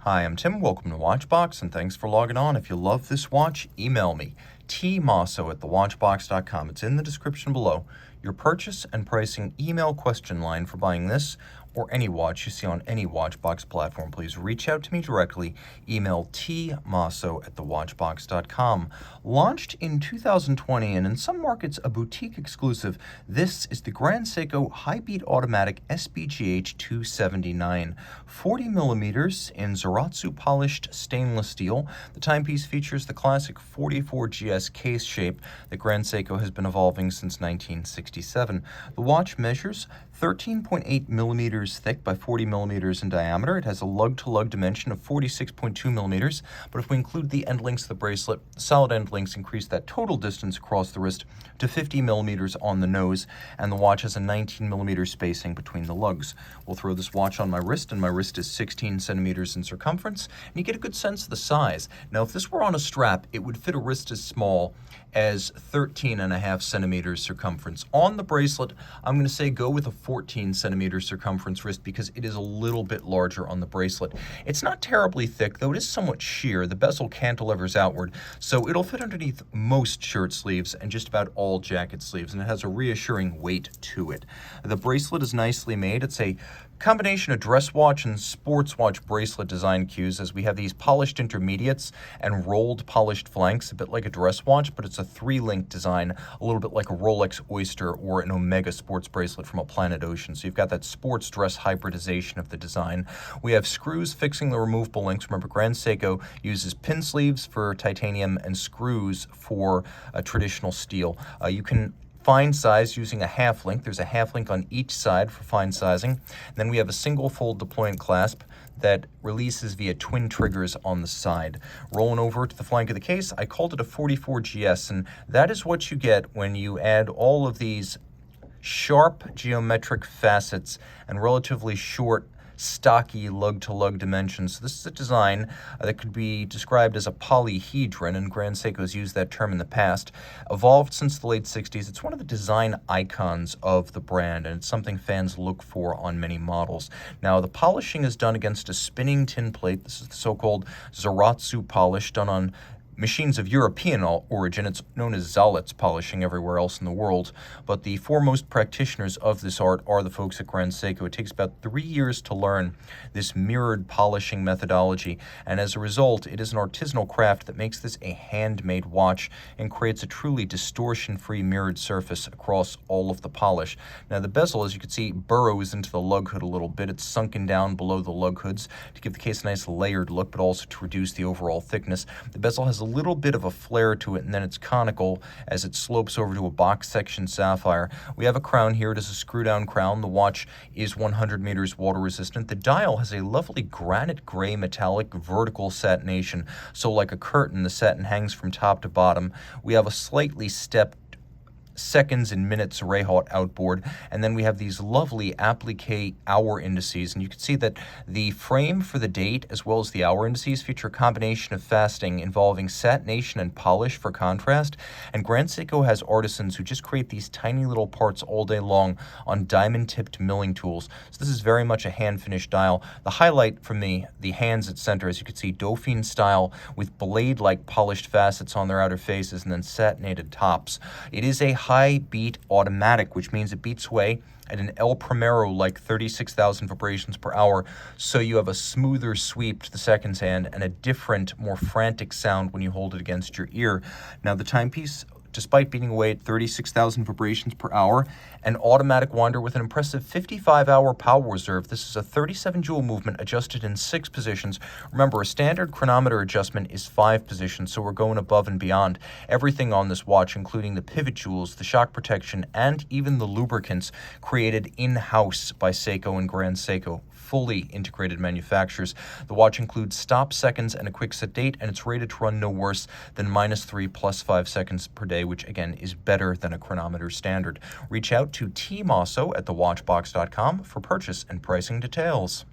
Hi, I'm Tim. Welcome to Watchbox, and thanks for logging on. If you love this watch, email me, tmosso@thewatchbox.com. It's in the description below. Your purchase and pricing email question line for buying this or any watch you see on any Watchbox platform. Please reach out to me directly. Email tmosso@thewatchbox.com. Launched in 2020 and in some markets a boutique exclusive, this is the Grand Seiko High Beat Automatic SBGH279, 40 millimeters in Zaratsu polished stainless steel. The timepiece features the classic 44GS case shape that Grand Seiko has been evolving since 1967. The watch measures 13.8 millimeters thick by 40 millimeters in diameter. It has a lug-to-lug dimension of 46.2 millimeters, but if we include the end links of the bracelet, solid end links increase that total distance across the wrist to 50 millimeters on the nose, and the watch has a 19 millimeter spacing between the lugs. We'll throw this watch on my wrist, and my wrist is 16 centimeters in circumference, and you get a good sense of the size. Now, if this were on a strap, it would fit a wrist as small as 13.5 centimeters circumference. On the bracelet, I'm going to say go with a 14 centimeter circumference wrist because it is a little bit larger on the bracelet. It's not terribly thick, though it is somewhat sheer. The bezel cantilevers outward, so it'll fit underneath most shirt sleeves and just about all jacket sleeves, and it has a reassuring weight to it. The bracelet is nicely made. It's a combination of dress watch and sports watch bracelet design cues, as we have these polished intermediates and rolled polished flanks, a bit like a dress watch, but it's a 3-link design, a little bit like a Rolex Oyster or an Omega sports bracelet from a Planet Ocean. So you've got that sports dress hybridization of the design. We have screws fixing the removable links. Remember, Grand Seiko uses pin sleeves for titanium and screws for traditional steel. You can fine size using a half link. There's a half link on each side for fine sizing. And then we have a single fold deployant clasp that releases via twin triggers on the side. Rolling over to the flank of the case, I called it a 44GS, and that is what you get when you add all of these sharp geometric facets and relatively short stocky lug-to-lug dimensions. So this is a design that could be described as a polyhedron, and Grand Seiko's used that term in the past. Evolved since the late 60s, it's one of the design icons of the brand, and it's something fans look for on many models. Now, the polishing is done against a spinning tin plate. This is the so-called Zaratsu polish, done on machines of European origin. It's known as Zaratsu polishing everywhere else in the world, but the foremost practitioners of this art are the folks at Grand Seiko. It takes about 3 years to learn this mirrored polishing methodology, and as a result, it is an artisanal craft that makes this a handmade watch and creates a truly distortion-free mirrored surface across all of the polish. Now, the bezel, as you can see, burrows into the lug hood a little bit. It's sunken down below the lug hoods to give the case a nice layered look, but also to reduce the overall thickness. The bezel has a little bit of a flare to it, and then it's conical as it slopes over to a box section sapphire. We have a crown here. It is a screw down crown. The watch is 100 meters water resistant. The dial has a lovely granite gray metallic vertical satination, so like a curtain, the satin hangs from top to bottom. We have a slightly stepped seconds and minutes Rayhaut outboard, and then we have these lovely applique hour indices, and you can see that the frame for the date as well as the hour indices feature a combination of faceting involving satination and polish for contrast, and Grand Seiko has artisans who just create these tiny little parts all day long on diamond-tipped milling tools. So this is very much a hand-finished dial. The highlight for me, the hands at center, as you can see, Dauphine style with blade-like polished facets on their outer faces and then satinated tops. It is a high beat automatic, which means it beats away at an El Primero like 36,000 vibrations per hour, so you have a smoother sweep to the seconds hand and a different, more frantic sound when you hold it against your ear. Now, the timepiece, despite beating away at 36,000 vibrations per hour, an automatic winder with an impressive 55-hour power reserve. This is a 37 jewel movement adjusted in 6 positions. Remember, a standard chronometer adjustment is 5 positions, so we're going above and beyond. Everything on this watch, including the pivot jewels, the shock protection, and even the lubricants, created in-house by Seiko and Grand Seiko. Fully integrated manufacturers. The watch includes stop seconds and a quick set date, and it's rated to run no worse than -3 + 5 seconds per day, which again is better than a chronometer standard. Reach out to tmosso@thewatchbox.com for purchase and pricing details.